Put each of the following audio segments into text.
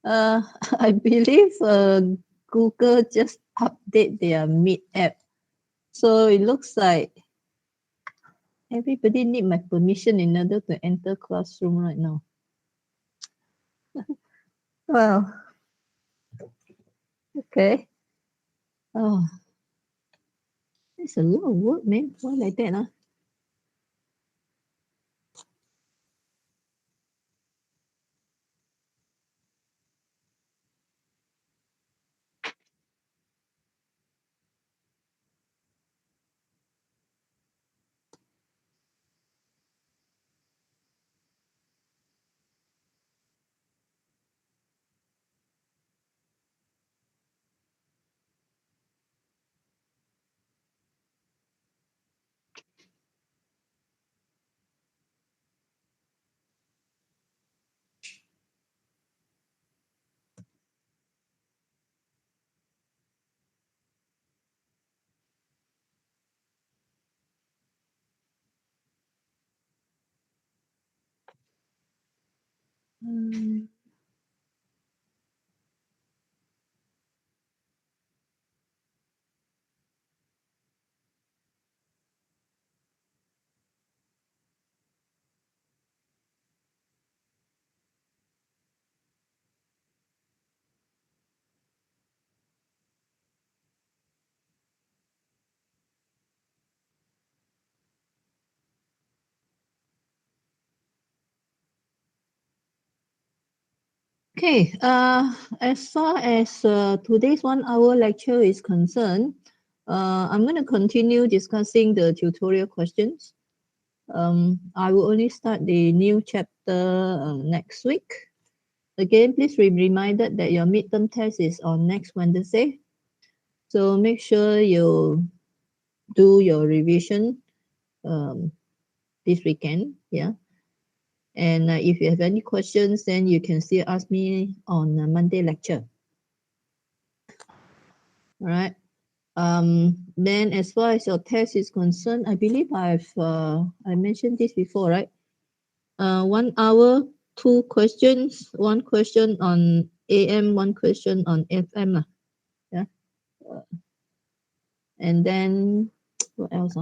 I believe Google just update their Meet app. So it looks like everybody need my permission in order to enter classroom right now. Well, okay. Oh, it's a lot of work, man. Why like that, huh? Okay, as far as today's 1 hour lecture is concerned, I'm going to continue discussing the tutorial questions. I will only start the new chapter next week. Again, please be reminded that your midterm test is on next Wednesday. So make sure you do your revision this weekend. Yeah. And if you have any questions, then you can still ask me on Monday lecture. All right. Then as far as your test is concerned, I believe I mentioned this before, right? 1 hour, 2 questions, 1 question on AM, 1 question on FM. Yeah. And then what else?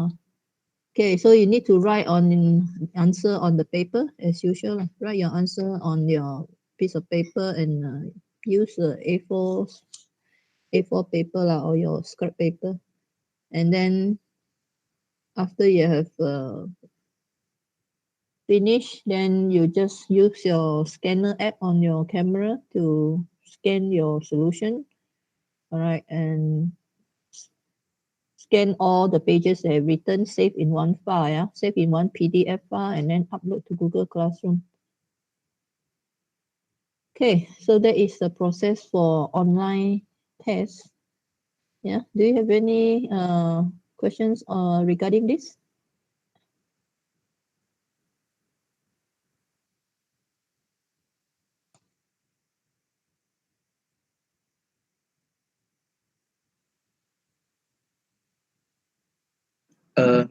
Okay, so you need to write on answer on the paper as usual. Write your answer on your piece of paper and use A4 paper or your scrap paper. And then after you have finished, then you just use your scanner app on your camera to scan your solution. All right, and scan all the pages that have written, save in one file, yeah? Save in one PDF file, and then upload to Google Classroom. Okay, so that is the process for online tests. Yeah, do you have any questions regarding this?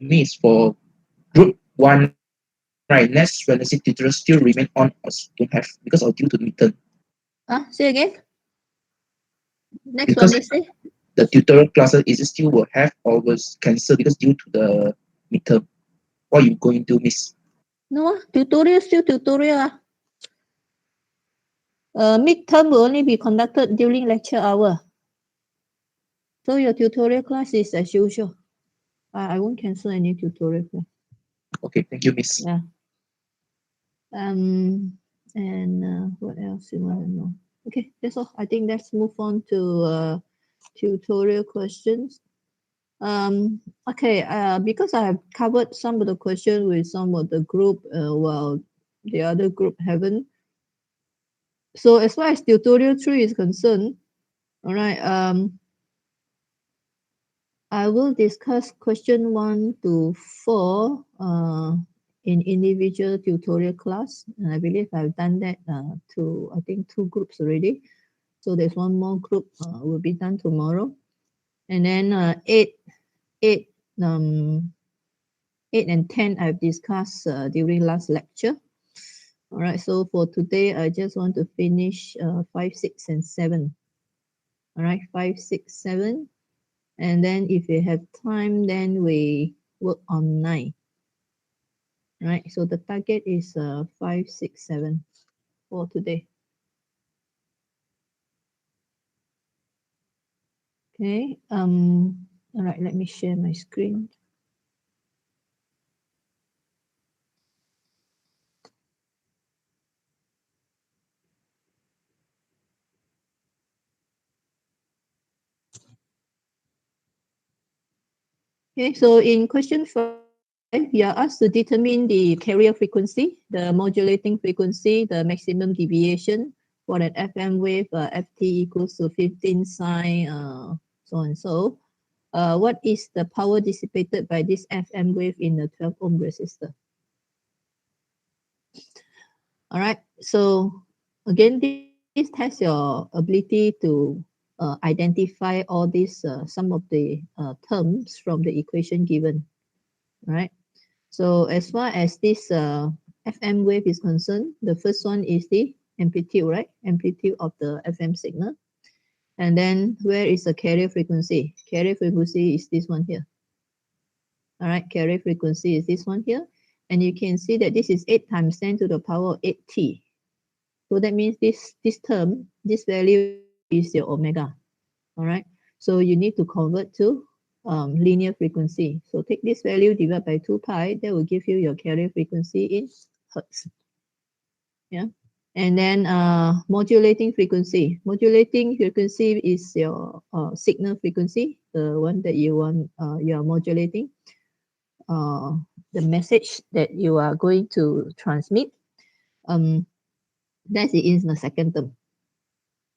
Miss, for group 1, right, next Wednesday tutorial still remain on or don't have because of due to midterm. Say again. Next Because Wednesday? the tutorial classes is it still will have or was cancelled because due to the midterm. What you going to miss? No, tutorial still tutorial. Midterm will only be conducted during lecture hour. So your tutorial class is as usual. I won't cancel any tutorial class. Okay, thank you, miss. Yeah. And what else you want to know? Okay, that's all. I think let's move on to tutorial questions. Okay, because I have covered some of the questions with some of the group, while the other group haven't. So as far as tutorial 3 is concerned, all right, I will discuss question 1 to 4 in individual tutorial class. And I believe I've done that to, I think, 2 groups already. So there's one more group will be done tomorrow. And then 8 and 10 I've discussed during last lecture. All right, so for today, I just want to finish 5, 6, and 7. All right, 5, 6, 7. And then if we have time, then we work on 9. Right, so the target is 5, 6, 7 for today. Okay, all right, let me share my screen. Okay, so in question 5, you are asked to determine the carrier frequency, the modulating frequency, the maximum deviation for an FM wave, ft equals to 15 sine, so and so. What is the power dissipated by this FM wave in the 12 ohm resistor? All right, so again, this tests your ability to identify all these, some of the terms from the equation given, right? So as far as this FM wave is concerned, the first one is the amplitude, right? Amplitude of the FM signal. And then where is the carrier frequency? Carrier frequency is this one here. All right, carrier frequency is this one here. And you can see that this is 8 times 10 to the power of 8t. So that means this term, this value is your omega. All right. So you need to convert to linear frequency. So take this value divided by 2 pi. That will give you your carrier frequency in hertz. Yeah. And then modulating frequency. Modulating frequency is your signal frequency, the one that you want you are modulating. The message that you are going to transmit. That's in the second term.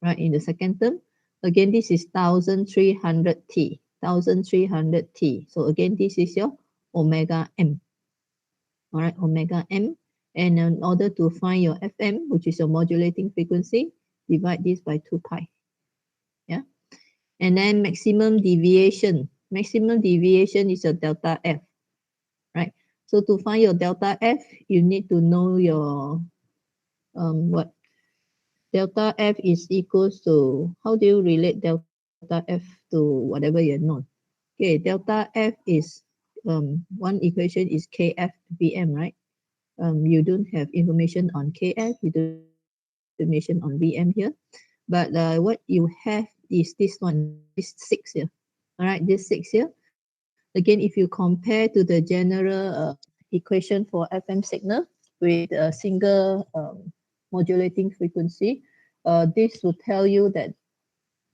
Right, in the second term, again, this is 1300t, 1300t. So again, this is your omega m. All right, omega m. And in order to find your FM, which is your modulating frequency, divide this by 2 pi. Yeah. And then maximum deviation. Maximum deviation is your delta F. Right. So to find your delta F, you need to know your what delta F is equals to, how do you relate delta F to whatever you know? Okay, delta F is, one equation is KF VM, right? You don't have information on KF, you don't have information on VM here. But what you have is this one, this 6 here. All right, this 6 here. Again, if you compare to the general equation for FM signal with a single modulating frequency, this will tell you that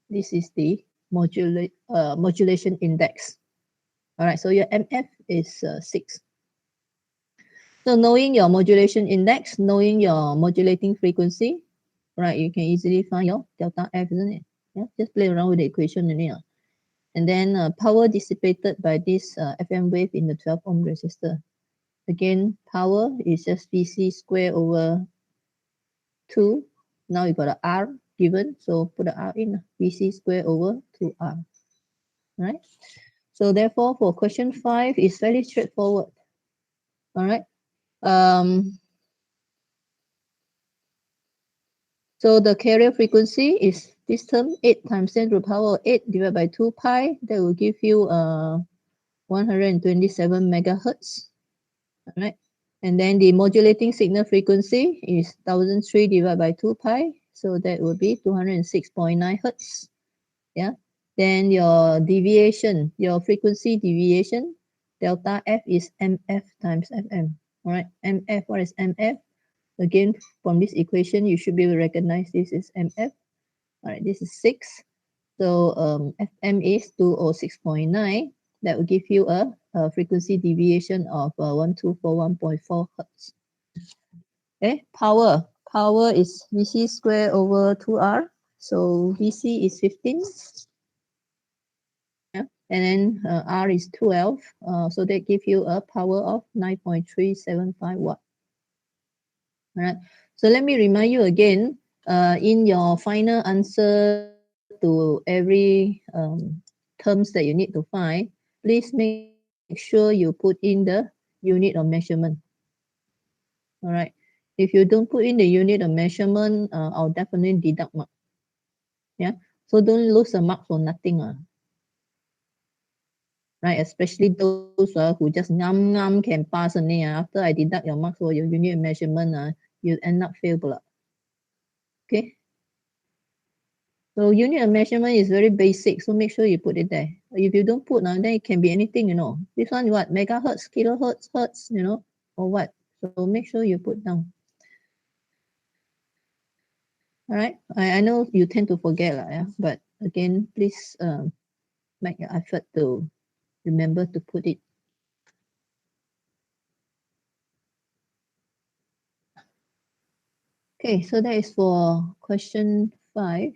this is the modulation index. All right, so your MF is 6. So knowing your modulation index, knowing your modulating frequency, right, you can easily find your delta F, isn't it? Yeah, just play around with the equation in here. And then power dissipated by this FM wave in the 12 ohm resistor. Again, power is just VC square over 2. Now you got a R given, so put the R in, VC square over 2R. Right? So therefore, for question 5, it's very straightforward. All right. So the carrier frequency is this term, 8 times 10 to the power of 8 divided by 2 pi. That will give you 127 megahertz. All right. And then the modulating signal frequency is 1003 divided by 2 pi. So that would be 206.9 hertz. Yeah. Then your deviation, your frequency deviation, delta F is MF times FM. All right. MF, what is MF? Again, from this equation, you should be able to recognize this is MF. All right, this is 6. So FM is 206.9. That will give you a frequency deviation of 1241.4 hertz. Okay, power. Power is VC square over 2R. So VC is 15. Yeah. And then R is 12. So that gives you a power of 9.375 watt. All right. So let me remind you again, in your final answer to every terms that you need to find, please make sure you put in the unit of measurement. All right. If you don't put in the unit of measurement, I'll definitely deduct mark. Yeah, so don't lose a mark for nothing. Right, especially those who just ngam can pass only. After I deduct your marks for your unit of measurement, you end up fail pula. Okay. So unit of measurement is very basic, so make sure you put it there. If you don't put, then it can be anything, This one what? Megahertz, kilohertz, hertz, or what? So make sure you put down. All right. I know you tend to forget, yeah? But again, please make your effort to remember to put it. Okay, so that is for question 5.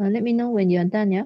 Let me know when you're done, yeah?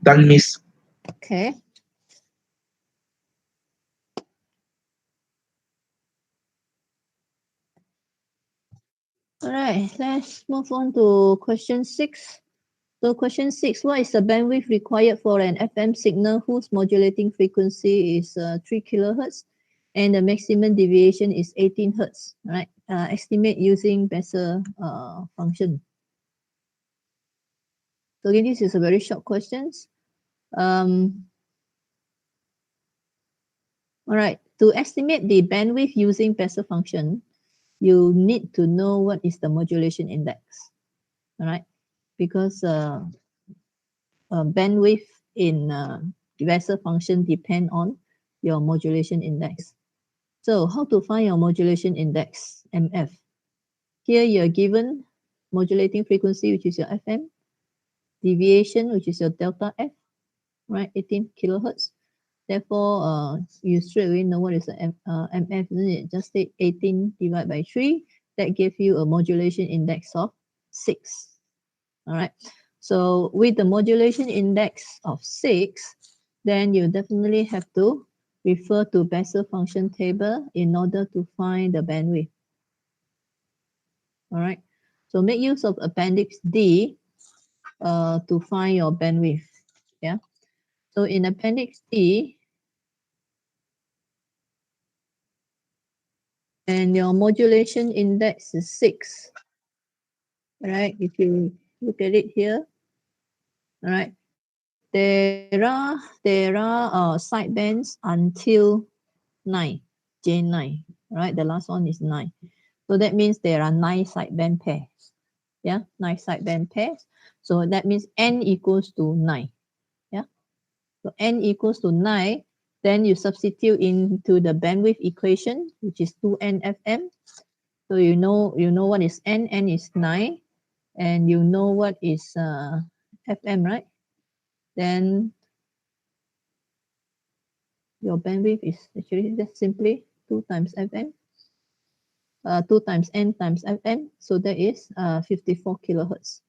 Done, miss. Okay. All right, let's move on to question 6. So question 6, what is the bandwidth required for an FM signal whose modulating frequency is 3 kilohertz and the maximum deviation is 18 hertz, right? Estimate using Bessel function. So again, this is a very short question. All right, to estimate the bandwidth using Bessel function, you need to know what is the modulation index, all right? Because bandwidth in Bessel function depend on your modulation index. So how to find your modulation index, MF? Here you're given modulating frequency, which is your FM, deviation, which is your delta F, right, 18 kilohertz. Therefore, you straight away know what is the MF, isn't it? Just take 18 divided by 3. That gives you a modulation index of 6. All right. So with the modulation index of 6, then you definitely have to refer to Bessel function table in order to find the bandwidth. All right. So make use of Appendix D to find your bandwidth. Yeah. So in Appendix D, and your modulation index is 6. All right. If you look at it here, all right, there are side bands until 9, J9, right? The last one is 9. So that means there are 9 sideband pairs. Yeah, 9 sideband pairs. So that means n equals to 9. Yeah. So n equals to 9. Then you substitute into the bandwidth equation, which is 2n FM. So you know what is n. N is 9, and you know what is FM, right? Then your bandwidth is actually just simply 2 times FM. 2 times n times Fm, so that is 54 kilohertz.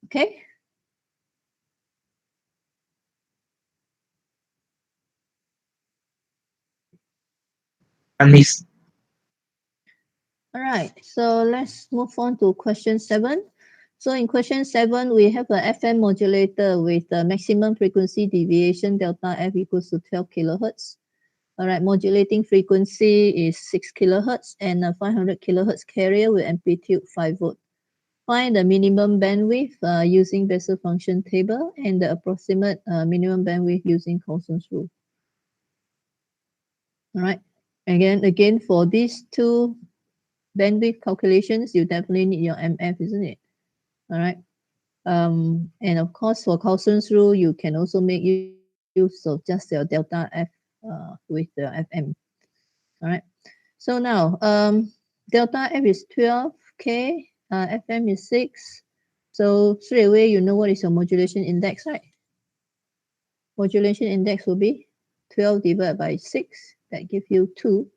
Okay. Miss. All right, so let's move on to question 7. So in question 7, we have a FM modulator with the maximum frequency deviation delta F equals to 12 kilohertz. All right, modulating frequency is 6 kilohertz and a 500 kilohertz carrier with amplitude 5 volt. Find the minimum bandwidth using Bessel function table and the approximate minimum bandwidth using Coulson's rule. All right, again for these two bandwidth calculations, you definitely need your MF, isn't it? All right. And of course, for Coulson's rule, you can also make use of just your delta F with the FM. All right. So now, delta F is 12K, FM is 6. So straight away, you know what is your modulation index, right? Modulation index will be 12 divided by 6. That gives you 2.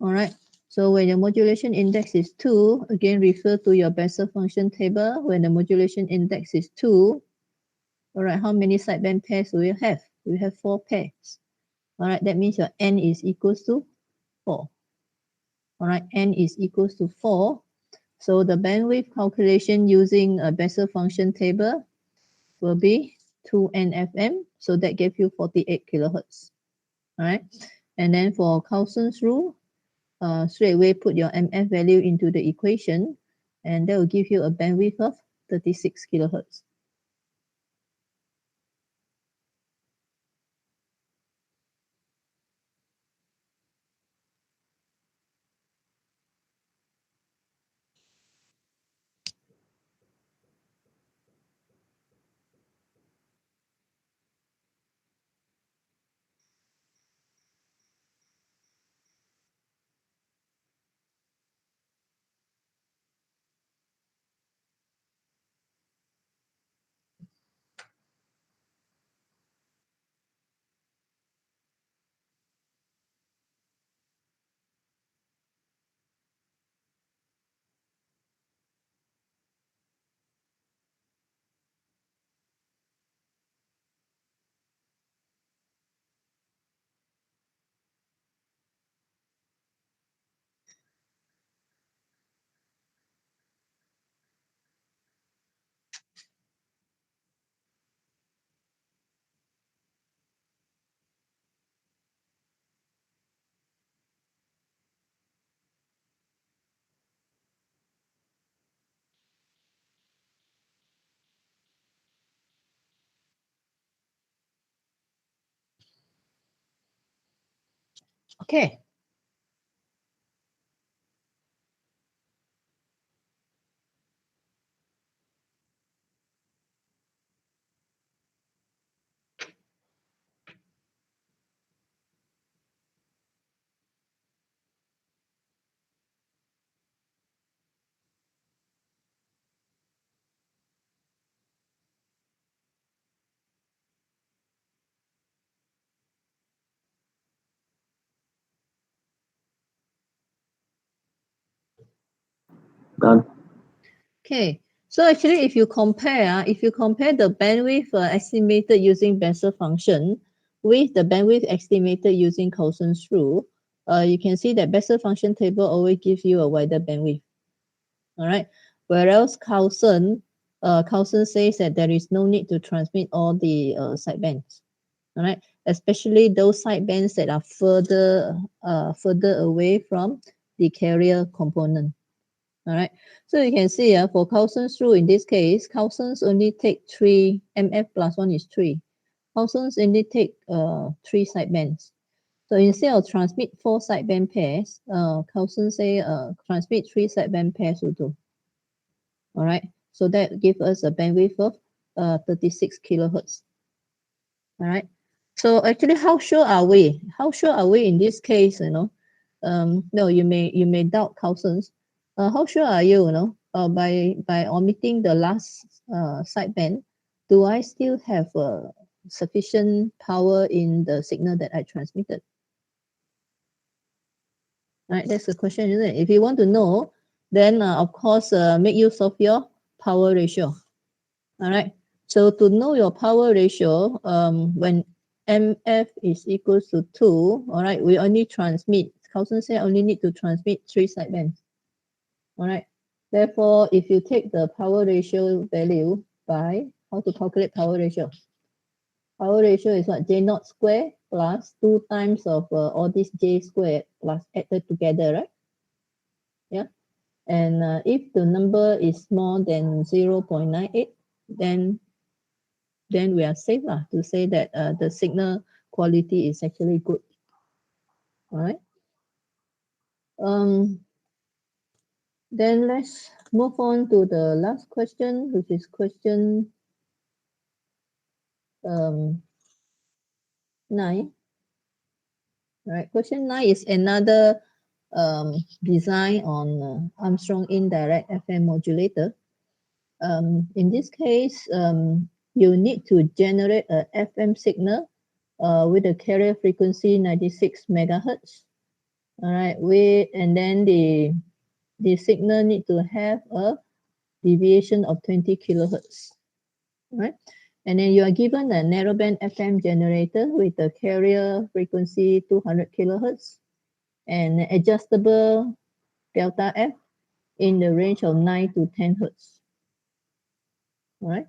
All right. So when your modulation index is 2, again, refer to your Bessel function table. When the modulation index is 2, all right, how many sideband pairs do you have? We have 4 pairs. All right, that means your n is equals to 4. All right, n is equals to 4. So the bandwidth calculation using a Bessel function table will be 2nfm. So that gives you 48 kilohertz. All right, and then for Coulson's rule, straight away put your MF value into the equation, and that will give you a bandwidth of 36 kilohertz. Okay. Done. Okay. So actually, if you compare the bandwidth estimated using Bessel function with the bandwidth estimated using Coulson's rule, you can see that Bessel function table always gives you a wider bandwidth. All right. Whereas Coulson says that there is no need to transmit all the sidebands. All right. Especially those sidebands that are further away from the carrier component. All right. So you can see for Coulson's rule, in this case, Coulson's only take 3, MF plus 1 is 3. Coulson's only take 3 sidebands. So instead of transmit 4 sideband pairs, Coulson say transmit 3 sideband pairs will do. All right. So that gives us a bandwidth of 36 kilohertz. All right. So actually, how sure are we? How sure are we in this case? No, you may doubt Coulson's. How sure are you? By omitting the last sideband, do I still have sufficient power in the signal that I transmitted? Right, that's the question, isn't it? If you want to know, then of course make use of your power ratio. All right. So to know your power ratio, when MF is equals to 2, all right, we only transmit, Carlson said only need to transmit 3 sidebands. All right. Therefore, if you take the power ratio value by, how to calculate power ratio? Power ratio is what? J naught square plus 2 times of all this J squared plus added together, right? Yeah. And if the number is more than 0.98, then we are safe to say that the signal quality is actually good. All right. Then let's move on to the last question, which is question 9. All right. Question 9 is another design on Armstrong Indirect FM modulator. In this case, you need to generate a FM signal with a carrier frequency 96 megahertz. All right, and then the signal need to have a deviation of 20 kilohertz. All right, and then you are given a narrowband FM generator with a carrier frequency 200 kilohertz and adjustable delta F in the range of 9 to 10 hertz. All right.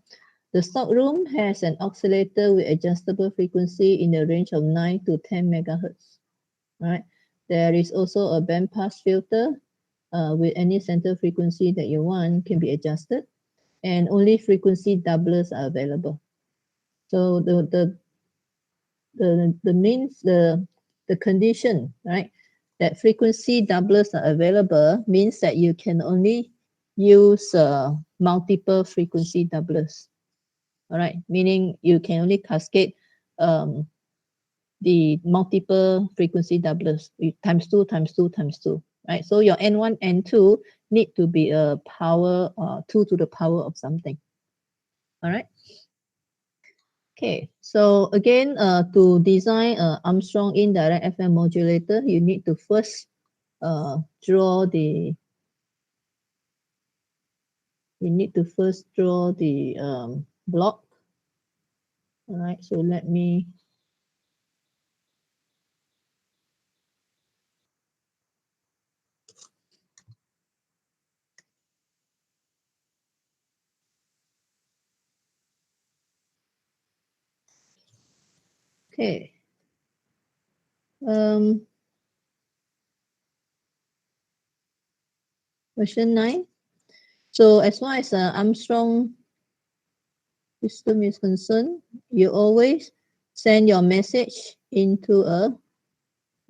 The stockroom has an oscillator with adjustable frequency in the range of 9 to 10 megahertz. All right. There is also a bandpass filter with any center frequency that you want can be adjusted, and only frequency doublers are available. So the means the condition, right, that frequency doublers are available means that you can only use multiple frequency doublers. All right, meaning you can only cascade the multiple frequency doublers times 2 times 2 times 2, right? So your N1, N2 need to be a power 2 to the power of something. All right. Okay, so again, to design Armstrong indirect FM modulator, you need to first draw the block. All right, so let me okay. Question 9. So as far as Armstrong system is concerned, you always send your message into a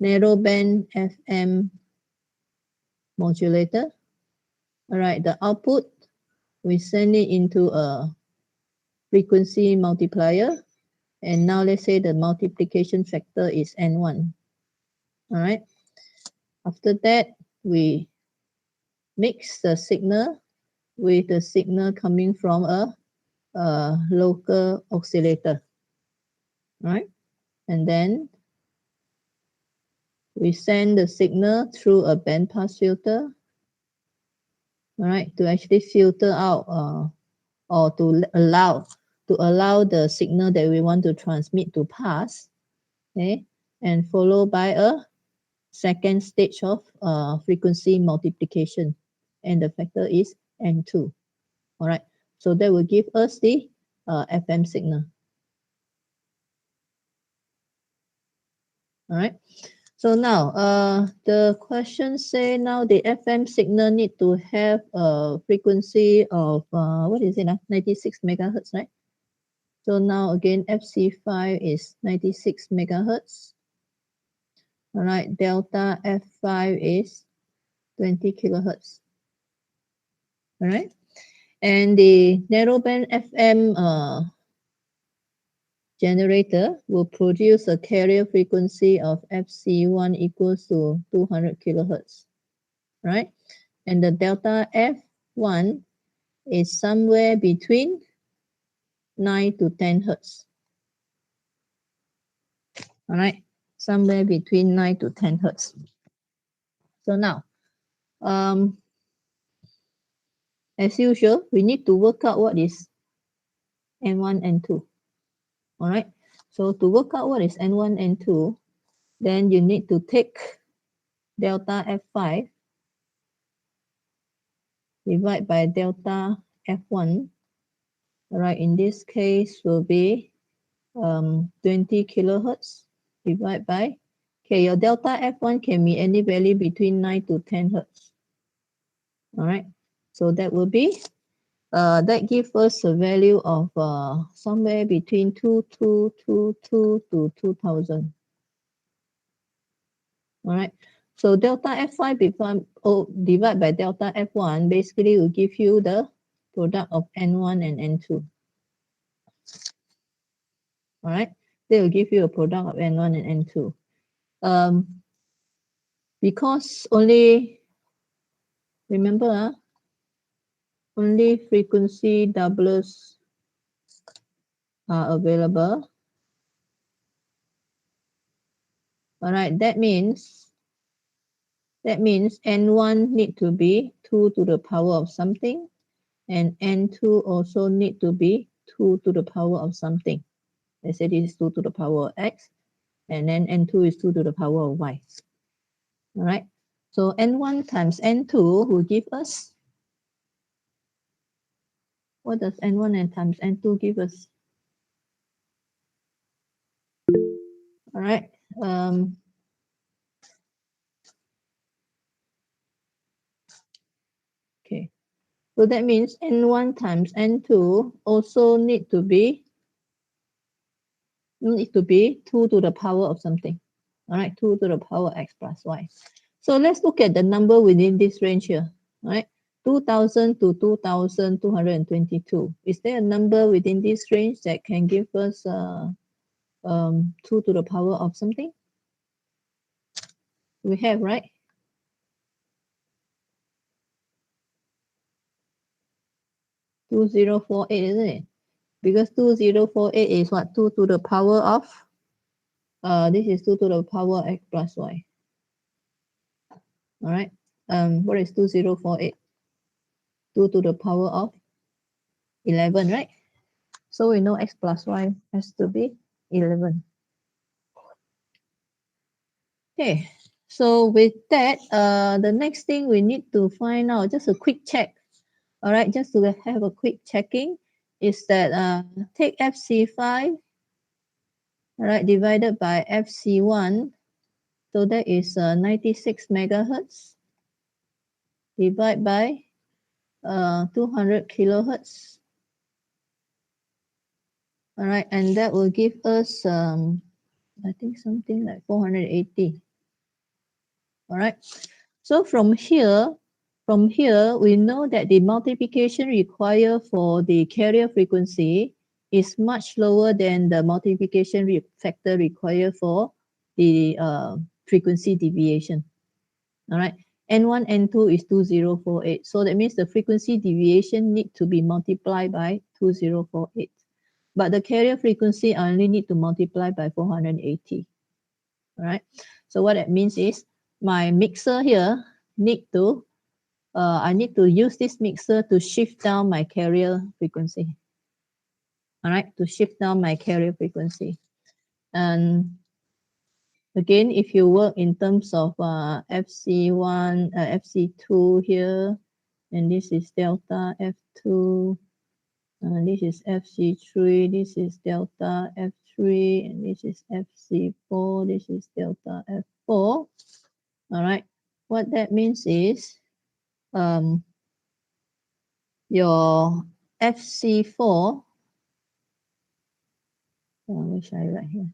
narrowband FM modulator. All right, the output, we send it into a frequency multiplier. And now let's say the multiplication factor is N1. All right. After that, we mix the signal with the signal coming from a local oscillator. All right. And then we send the signal through a bandpass filter, all right, to actually filter out or to allow the signal that we want to transmit to pass, okay, and followed by a second stage of frequency multiplication, and the factor is N2. All right, so that will give us the FM signal. All right. So now, the question say now the FM signal need to have a frequency of what is it? 96 megahertz, right? So now again, FC5 is 96 megahertz. All right, delta F5 is 20 kilohertz. All right, and the narrowband FM generator will produce a carrier frequency of FC1 equals to 200 kilohertz, right? And the delta F1 is somewhere between 9 to 10 hertz. All right, somewhere between 9 to 10 hertz. So now, as usual, we need to work out what is N1, N2. All right. So to work out what is N1, N2, then you need to take delta F5 divide by delta F1. All right. In this case will be 20 kilohertz divide by, okay, your delta F1 can be any value between 9 to 10 hertz. All right. So that will be that gives us a value of somewhere between 2222 to 2000. All right. So delta F5 divide by delta F1 basically will give you the product of N1 and N2. All right. They will give you a product of N1 and N2. Because only, remember, only frequency doublers are available. All right, that means N1 need to be 2 to the power of something, and N2 also need to be 2 to the power of something. Let's say this is 2 to the power of X, and then N2 is 2 to the power of Y. All right, so N1 times N2 will give us, what does N1 and times N2 give us? All right, okay. So that means N1 times N2 also need to be 2 to the power of something. All right, 2 to the power X plus Y. So let's look at the number within this range here. All right, 2000 to 2222. Is there a number within this range that can give us 2 to the power of something? We have, right? $2048, isn't it? Because 2048 is what? 2 to the power of, this is 2 to the power X plus Y. All right. What is 2048? 2 to the power of 11, right? So we know X plus Y has to be 11. Okay. So with that, the next thing we need to find out, just a quick check. All right, just to have a quick checking, is that take FC5, all right, divided by FC1. So that is 96 megahertz. Divide by 200 kilohertz. All right, and that will give us, I think something like 480. All right. So from here, we know that the multiplication required for the carrier frequency is much lower than the multiplication factor required for the frequency deviation. All right. N1, N2 is 2048. So that means the frequency deviation need to be multiplied by 2048. But the carrier frequency I only need to multiply by 480. All right. So what that means is my mixer here I need to use this mixer to shift down my carrier frequency. All right, to shift down my carrier frequency. And again, if you work in terms of FC1, FC2 here, and this is delta F2, this is FC3, this is delta F3, and this is FC4, this is delta F4. All right, what that means is your FC4, what should I write here?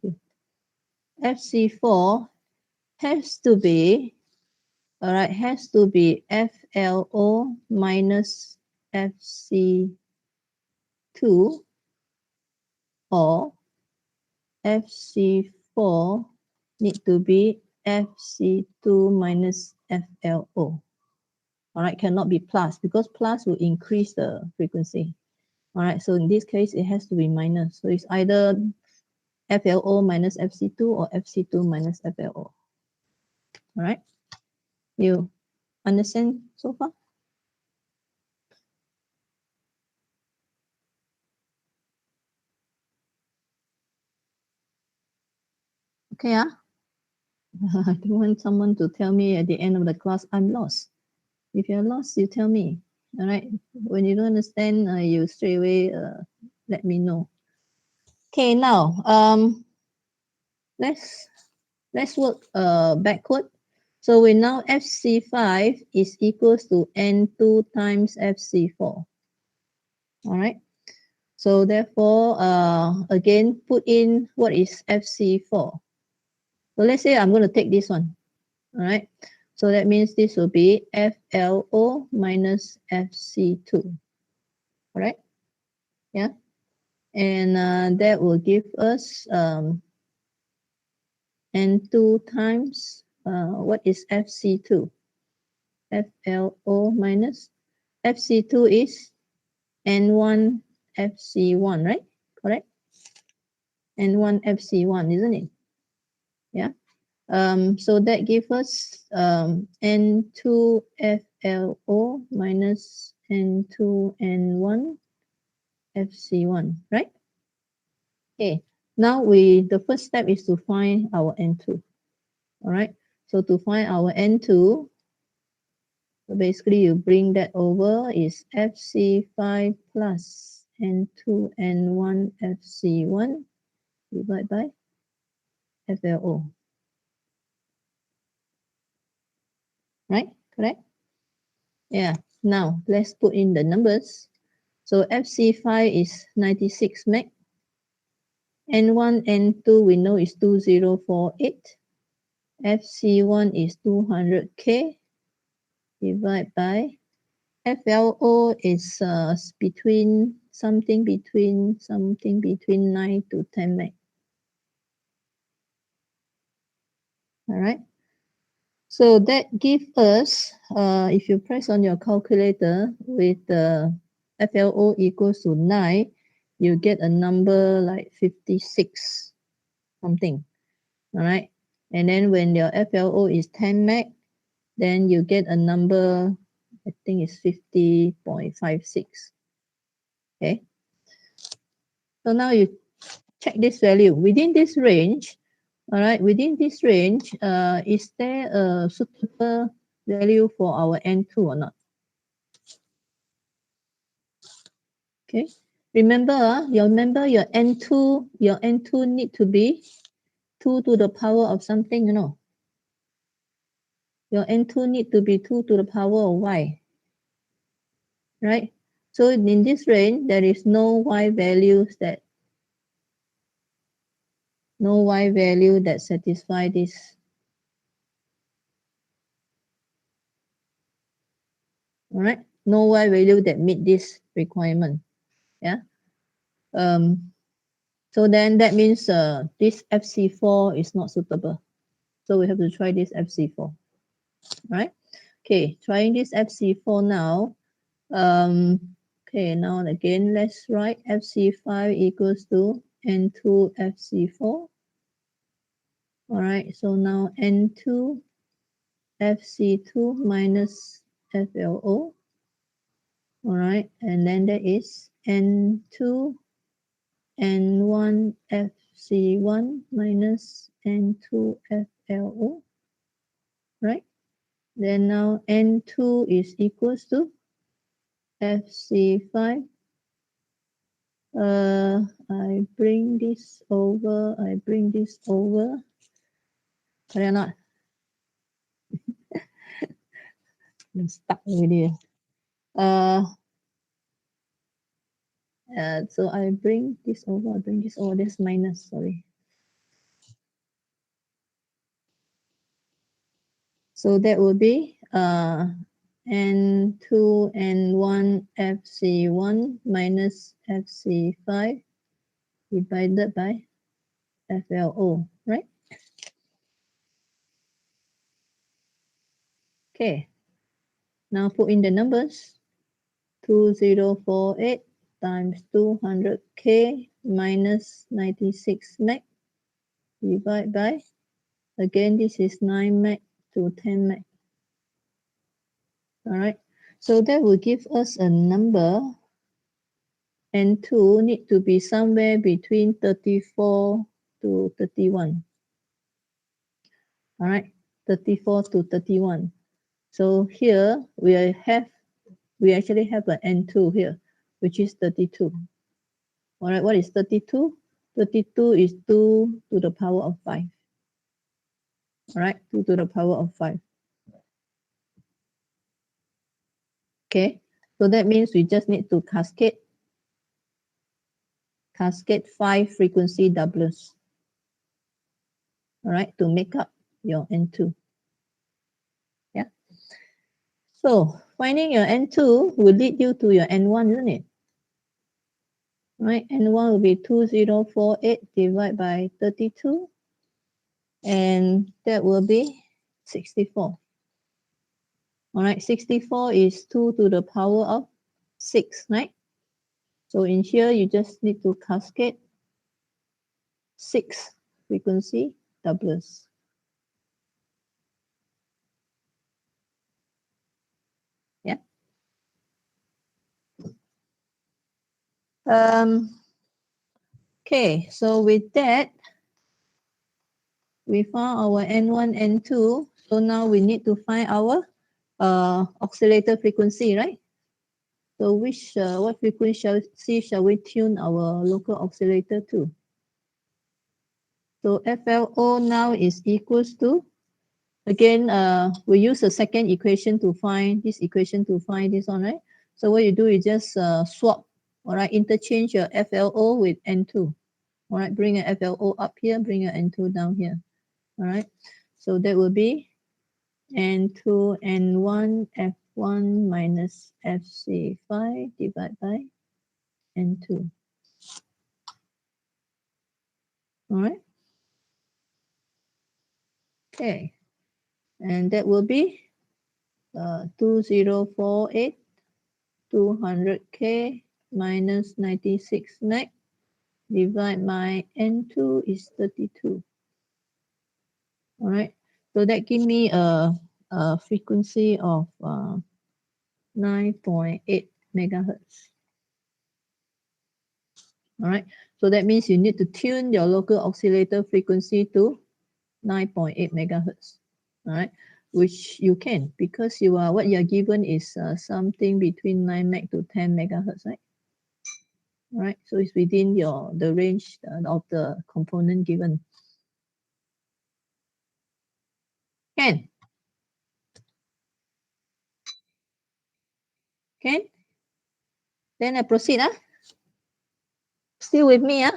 FC4 has to be, all right, has to be FLO minus FC2 or FC4 need to be FC2 minus FLO. All right, cannot be plus because plus will increase the frequency. All right, so in this case, it has to be minus. So it's either FLO minus FC2 or FC2 minus FLO. All right, you understand so far? 。Okay, I don't want someone to tell me at the end of the class, I'm lost. If you're lost, you tell me. All right. When you don't understand, you straight away let me know. Okay, now let's work backward. So we now FC5 is equals to N2 times FC4. All right. So therefore, again, put in what is FC4. So let's say I'm going to take this one. All right. So that means this will be FLO minus FC2. All right. Yeah. And that will give us N2 times what is FC2? FLO minus FC2 is N1 FC1, right? Correct? N1 FC1, isn't it? Yeah. So that gives us N2 FLO minus N2 N1 FC1, right? Okay. Now the first step is to find our N2. All right. So to find our N2, so basically you bring that over is FC5 plus N2 N1 FC1 divided by FLO. Right? Correct? Yeah. Now let's put in the numbers. So FC5 is 96 meg. N1, N2 we know is 2048. FC1 is 200K divided by FLO is between 9 to 10 meg. All right. So that gives us, if you press on your calculator with the FLO equals to 9, you get a number like 56 something. All right. And then when your FLO is 10 meg, then you get a number, I think it's 50.56. Okay. So now you check this value. Within this range, all right, within this range, is there a suitable value for our N2 or not? Okay. Remember your N2 need to be 2 to the power of something, you know. Your N2 need to be 2 to the power of Y. Right? So in this range, there is no Y value that satisfy this. All right? No Y value that meet this requirement. Yeah. So then that means this FC4 is not suitable. So we have to try this FC4. Right? Okay, trying this FC4 now. Okay, now again, let's write FC5 equals to N2 FC4. All right, so now N2 FC2 minus FLO. All right, and then there is N2 N1 FC1 minus N2 FLO. Right? Then now N2 is equals to FC5. I bring this over. Correct or not? I'm stuck already. So I bring this over. This minus, sorry. So that will be N2 N1 FC1 minus FC5 divided by FLO, right? Okay. Now put in the numbers. 2048 times 200K minus 96 meg divided by, again, this is 9 meg to 10 meg. All right. So that will give us a number. N2 need to be somewhere between 34 to 31. All right, 34 to 31. So here we actually have an N2 here, which is 32. All right, what is 32? 32 is 2 to the power of 5. All right, 2 to the power of 5. Okay, so that means we just need to cascade 5 frequency doublers. All right, to make up your N2. Yeah. So finding your N2 will lead you to your N1, isn't it? Right, N1 will be 2048 divided by 32, and that will be 64. All right, 64 is 2 to the power of 6, right? So in here, you just need to cascade 6 frequency doublers. Yeah. Okay, so with that, we found our N1, N2. So now we need to find our oscillator frequency, right? So what frequency shall we tune our local oscillator to? So FLO now is equals to, again, we use the second equation to find this equation to find this one, right? So what you do is just swap, all right, interchange your FLO with N2. All right, bring an FLO up here, bring an N2 down here. All right, so that will be N2, N1, F1 minus FC5 divided by N2. All right. Okay. And that will be 2048, 200K minus 96 meg. Divide by N2 is 32. All right. So that give me a frequency of 9.8 megahertz. All right. So that means you need to tune your local oscillator frequency to 9.8 megahertz. All right, which you can, because what you are given is something between 9 meg to 10 megahertz, right? All right, so it's within the range of the component given. Can then I proceed. Still with me? All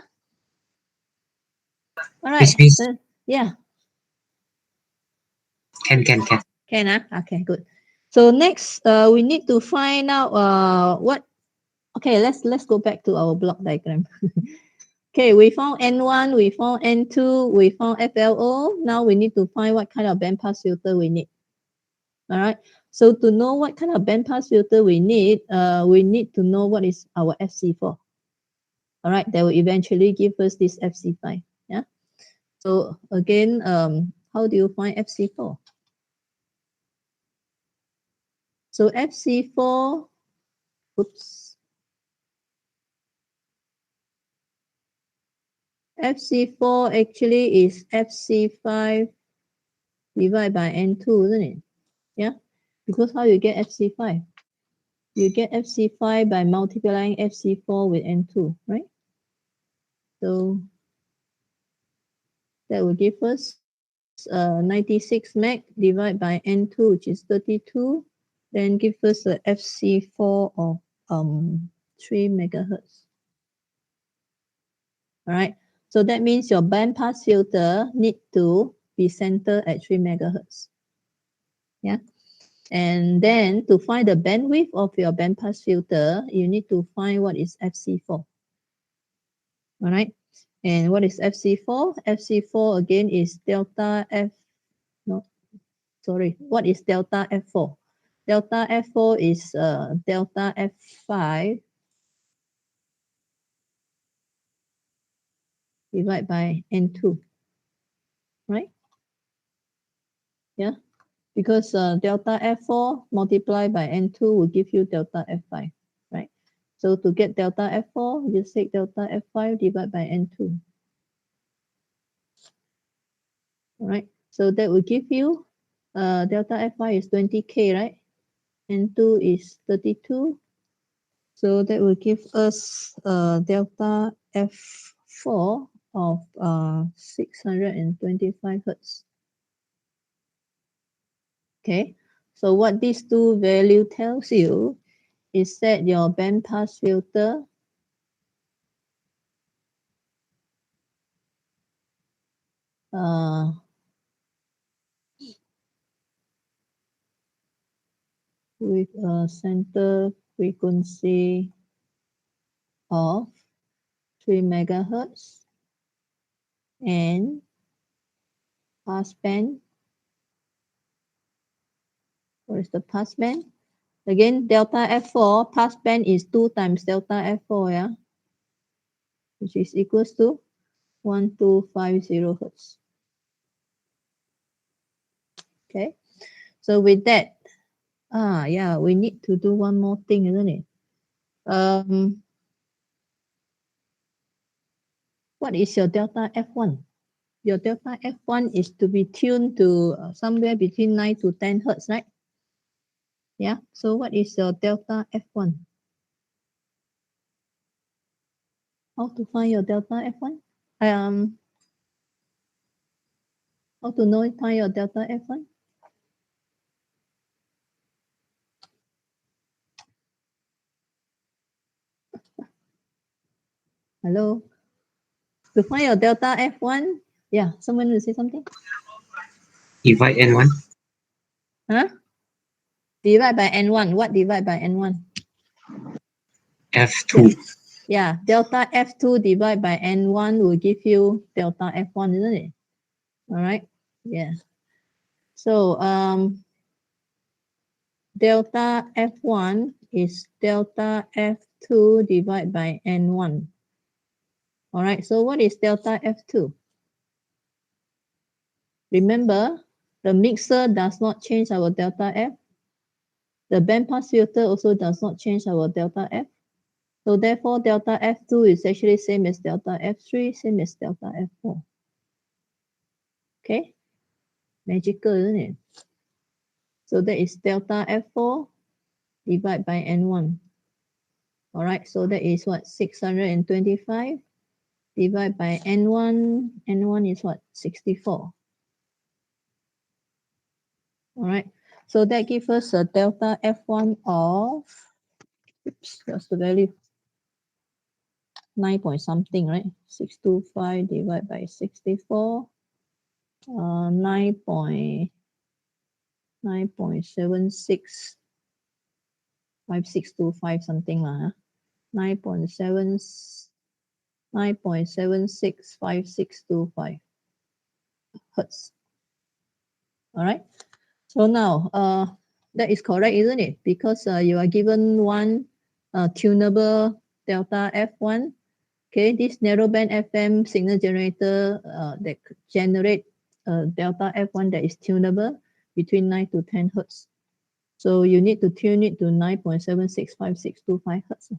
right. Please. Yeah. Can. Can. Okay, good. So next, we need to find out what. Okay, let's go back to our block diagram. Okay, we found N1, we found N2, we found FLO. Now we need to find what kind of bandpass filter we need. All right. So to know what kind of bandpass filter we need to know what is our FC4. All right, that will eventually give us this FC5. Yeah. So again, how do you find FC4? So FC4, oops. FC4 actually is FC5 divided by N2, isn't it? Yeah. Because how you get FC5? You get FC5 by multiplying FC4 with N2, right? So that will give us 96 meg divided by N2, which is 32. Then give us a FC4 of 3 megahertz. All right. So that means your bandpass filter need to be centered at 3 megahertz. Yeah. And then to find the bandwidth of your bandpass filter, you need to find what is FC4. All right. And what is FC4? FC4 again is delta F. No, sorry. What is delta F4? Delta F4 is delta F5 divided by N2. Right? Yeah. Because delta F4 multiplied by N2 will give you delta F5. Right? So to get delta F4, you just take delta F5 divided by N2. All right. So that will give you delta F1 is 20K, right? N2 is 32. So that will give us delta F4 of 625 Hertz. Okay, so what these two value tells you is that your bandpass filter with a center frequency of 3 megahertz and passband. What is the passband? Again, delta F4, passband is 2 times delta F4, yeah, which is equals to 1250 Hertz. Okay, so with that, yeah, we need to do one more thing, isn't it? What is your delta F1? Your delta F1 is to be tuned to somewhere between 9 to 10 Hertz, right? Yeah, so what is your delta F1? How to find your delta F1? How to find your delta F1? Hello? To find your delta F1, yeah, someone will say something? Divide N1. Huh? Divide by N1. What divide by N1? F2. Yeah, delta F2 divided by N1 will give you delta F1, isn't it? All right. Yeah. So delta F1 is delta F2 divided by N1. All right. So what is delta F2? Remember, the mixer does not change our delta F. The bandpass filter also does not change our delta F. So therefore, delta F2 is actually same as delta F3, same as delta F4. Okay? Magical, isn't it? So that is delta F4 divided by N1. All right, so that is what? 625 divided by N1. N1 is what? 64. All right, so that gives us a delta F1 of, oops, what's the value? 9 point something, right? 625 divided by 64. 9.76 5625 something lah. 9.765625 hertz. All right. So now that is correct, isn't it? Because you are given one tunable delta F1. Okay, this narrowband FM signal generator that generate delta F1 that is tunable between 9 to 10 hertz. So you need to tune it to 9.765625 hertz.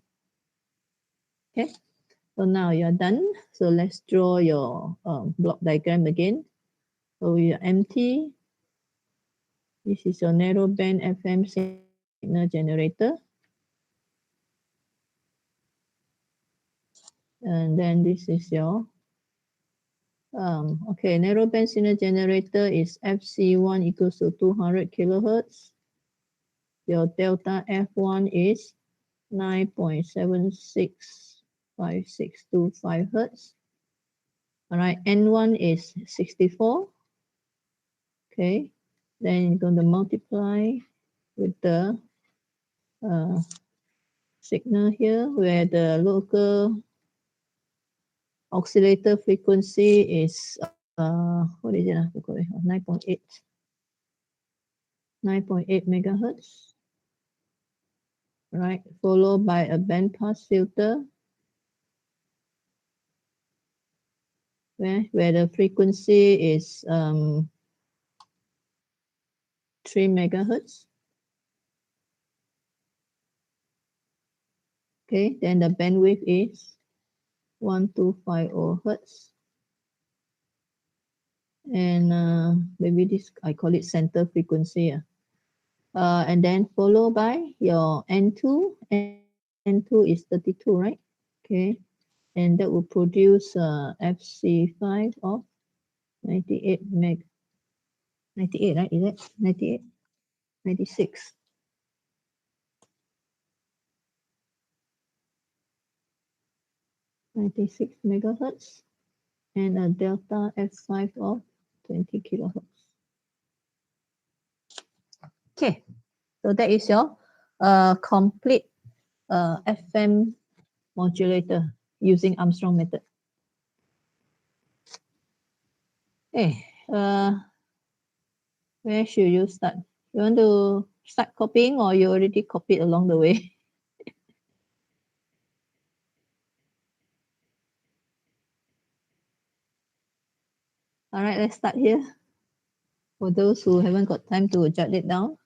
Okay, so now you're done. So let's draw your block diagram again. So you're empty. This is your narrowband FM signal generator. And then this is your okay, narrowband signal generator is FC1 equals to 200 kilohertz. Your delta F1 is 9.765625 hertz. All right, N1 is 64. Okay, then you're going to multiply with the signal here where the local oscillator frequency is what is it? 9.8 megahertz. Right, followed by a bandpass filter where the frequency is 3 megahertz. Okay, then the bandwidth is 1250 hertz. and maybe this I call it center frequency. And then followed by your N2. N2 is 32, right? Okay. And that will produce FC5 of 98 meg. 98, right? Is it 98? 96. 96 megahertz and a delta F5 of 20 kilohertz. Okay, so that is your complete FM modulator using Armstrong method. Okay, where should you start? You want to start copying or you already copied along the way? All right, let's start here. For those who haven't got time to jot it down.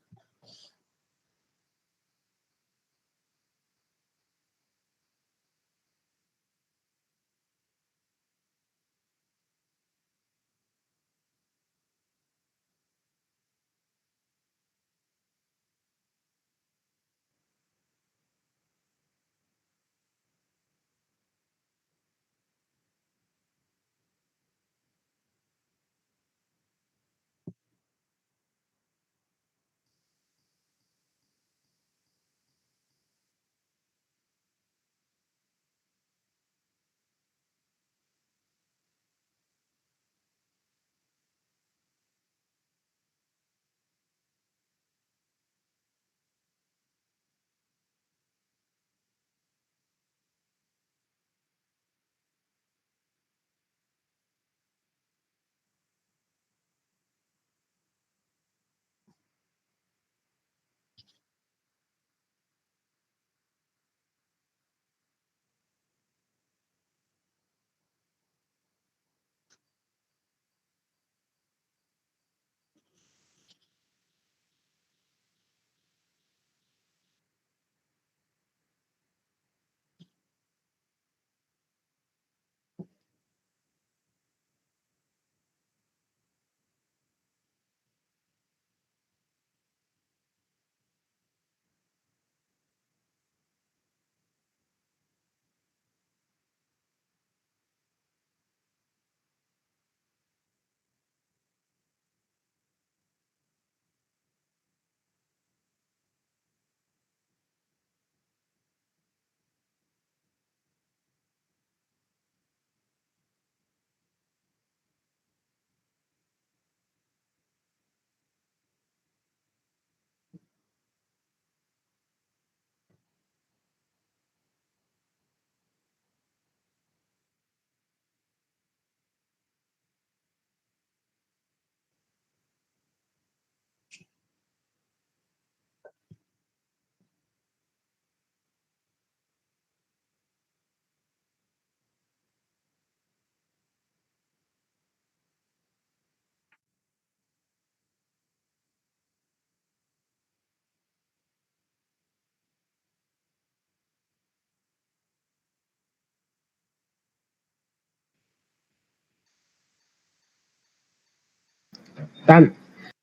Done.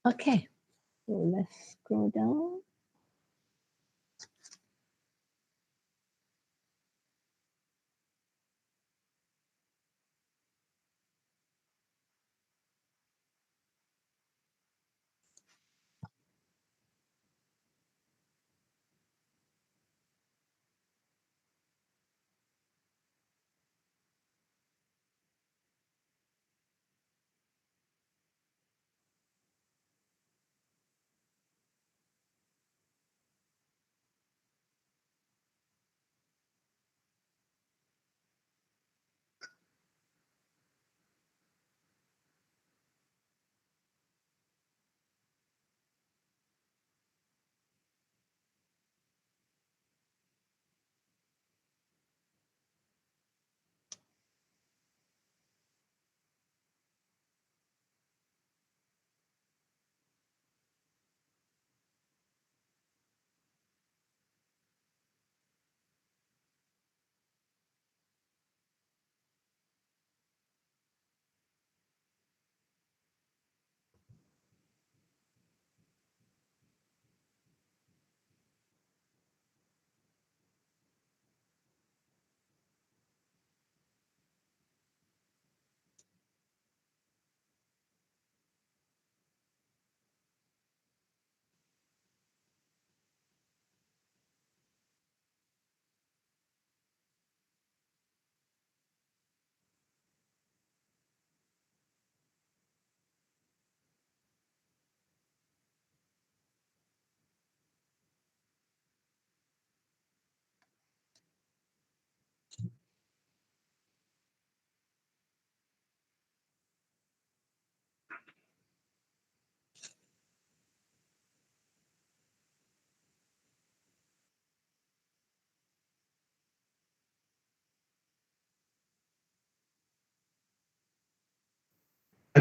Okay, so let's scroll down.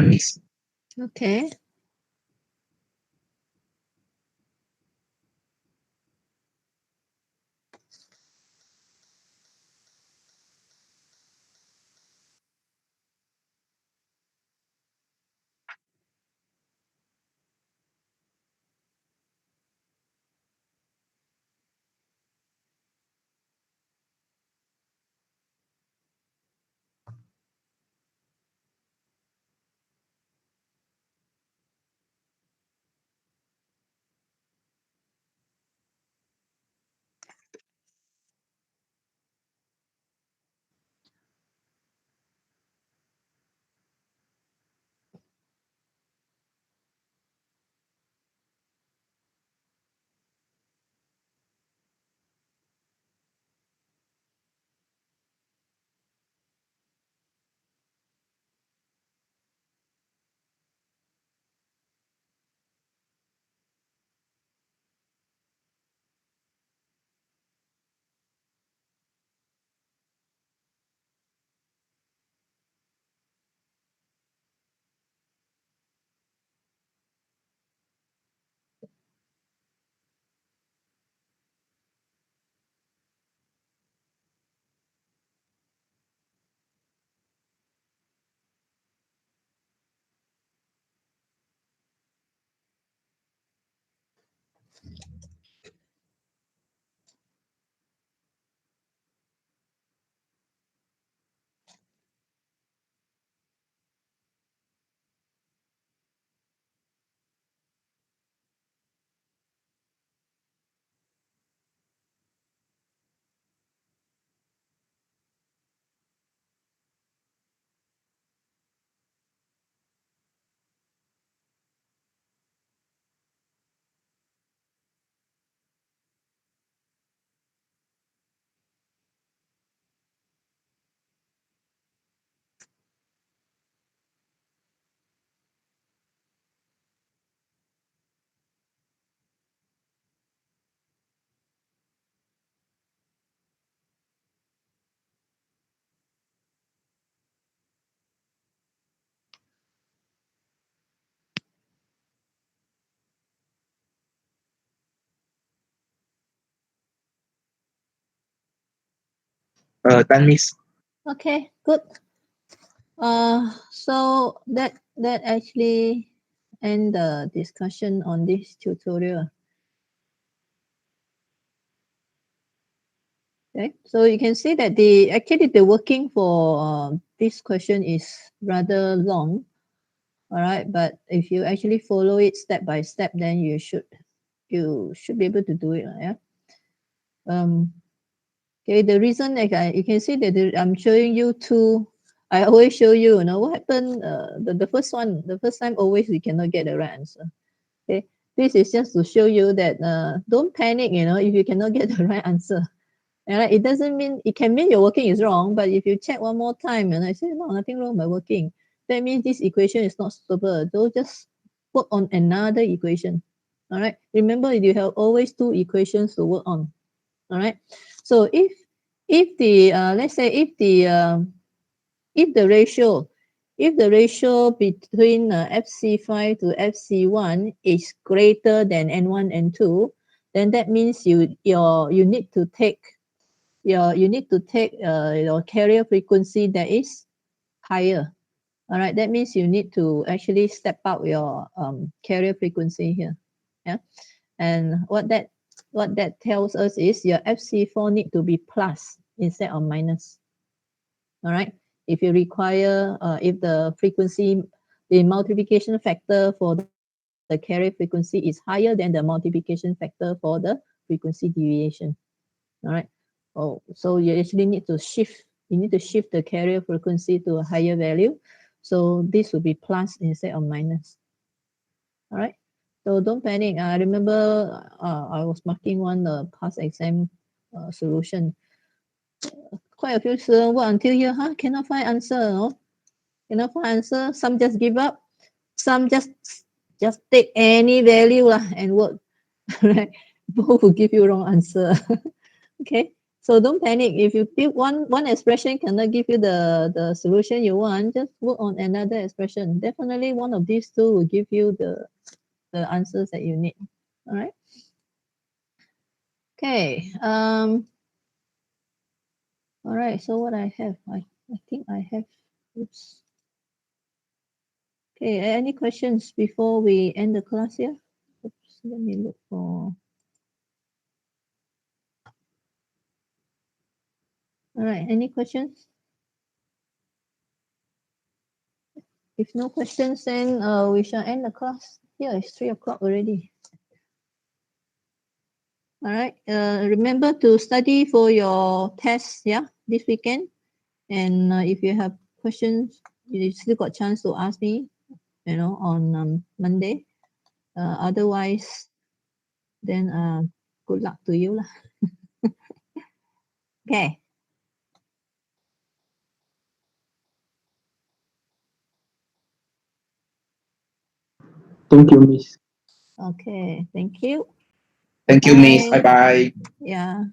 time mix. Okay. Time mix. Okay, good. So that actually end the discussion on this tutorial. Okay, so you can see that the working for this question is rather long. All right, but if you actually follow it step by step, then you should be able to do it. Yeah. Um. Okay. The reason, like you can see that I'm showing you two. I always show you. You know what happened? The first one, the first time, always we cannot get the right answer. Okay. This is just to show you that don't panic. You know, if you cannot get the right answer. And it doesn't mean, it can mean your working is wrong, but if you check one more time and I say, no, nothing wrong with my working, that means this equation is not suitable. Don't just work on another equation. All right. Remember, you have always two equations to work on. All right. So if the let's say if the ratio between FC5 to FC1 is greater than N1 and 2, then that means you need to take your carrier frequency that is higher. All right, that means you need to actually step up your carrier frequency here. Yeah, and what that tells us is your FC4 need to be plus instead of minus. All right, if you require if the multiplication factor for the carrier frequency is higher than the multiplication factor for the frequency deviation. All right. Oh, so you actually need to shift. You need to shift the carrier frequency to a higher value. So this will be plus instead of minus. All right. So don't panic. I remember I was marking one past exam solution. Quite a few students work until here, cannot find answer. No? Cannot find answer. Some just give up. Some just take any value and work. Right. Both will give you wrong answer. Okay. So don't panic. If you think one expression cannot give you the solution you want, just work on another expression. Definitely one of these two will give you the answers that you need. All right. Okay. All right. So what I have, I think I have. Oops. Okay. Any questions before we end the class here? Oops. Let me look for. All right. Any questions? If no questions, then we shall end the class. Yeah, it's 3 o'clock already. All right. Remember to study for your test, yeah, this weekend. And if you have questions, you still got chance to ask me, on Monday. Otherwise, then good luck to you lah. Okay. Thank you, Miss. Okay. Thank you. Thank you, Miss. Bye. Bye bye. Yeah.